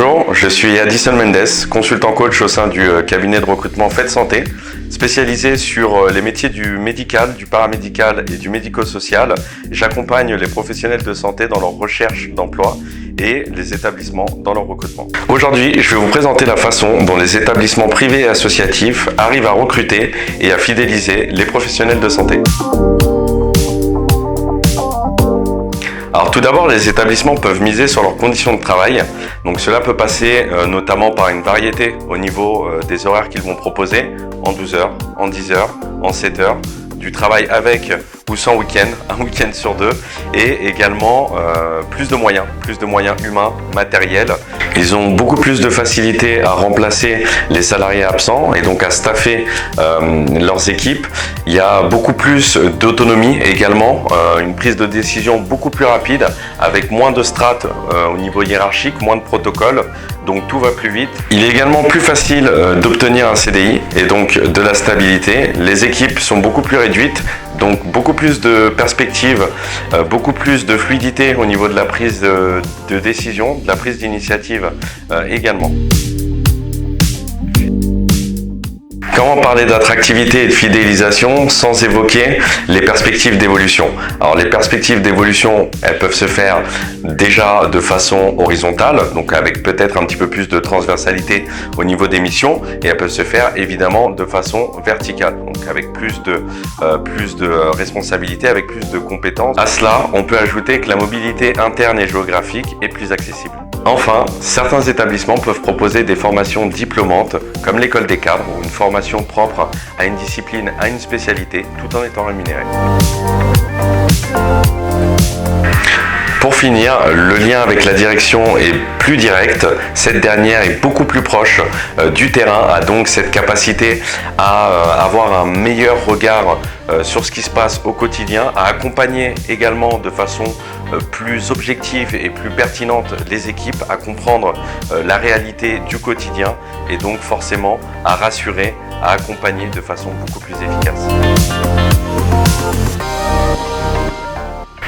Bonjour, je suis Addison Mendes, consultant coach au sein du cabinet de recrutement Faites Santé, spécialisé sur les métiers du médical, du paramédical et du médico-social. J'accompagne les professionnels de santé dans leur recherche d'emploi et les établissements dans leur recrutement. Aujourd'hui, je vais vous présenter la façon dont les établissements privés et associatifs arrivent à recruter et à fidéliser les professionnels de santé. Alors tout d'abord, les établissements peuvent miser sur leurs conditions de travail. Donc cela peut passer notamment par une variété au niveau des horaires qu'ils vont proposer, en 12 heures, en 10 heures, en 7 heures, du travail avec ou sans week-end, un week-end sur deux, et également plus de moyens humains, matériels. Ils ont beaucoup plus de facilité à remplacer les salariés absents et donc à staffer leurs équipes. Il y a beaucoup plus d'autonomie également, une prise de décision beaucoup plus rapide avec moins de strates au niveau hiérarchique, moins de protocoles, donc tout va plus vite. Il est également plus facile d'obtenir un CDI et donc de la stabilité. Les équipes sont beaucoup plus réduites, donc beaucoup plus de perspectives, beaucoup plus de fluidité au niveau de la prise de décision, de la prise d'initiative également. Comment parler d'attractivité et de fidélisation sans évoquer les perspectives d'évolution? Alors les perspectives d'évolution, elles peuvent se faire déjà de façon horizontale, donc avec peut-être un petit peu plus de transversalité au niveau des missions, et elles peuvent se faire évidemment de façon verticale, donc avec plus de responsabilités, avec plus de compétences. À cela, on peut ajouter que la mobilité interne et géographique est plus accessible. Enfin, certains établissements peuvent proposer des formations diplômantes, comme l'école des cadres, ou une formation propre à une discipline, à une spécialité, tout en étant rémunéré. Pour finir, le lien avec la direction est plus direct. Cette dernière est beaucoup plus proche du terrain, a donc cette capacité à avoir un meilleur regard sur ce qui se passe au quotidien, à accompagner également de façon plus objective et plus pertinente les équipes, à comprendre la réalité du quotidien et donc forcément à rassurer, à accompagner de façon beaucoup plus efficace.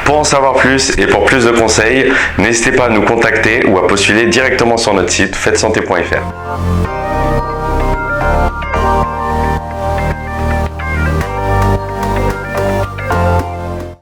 Pour en savoir plus et pour plus de conseils, n'hésitez pas à nous contacter ou à postuler directement sur notre site faitessanté.fr.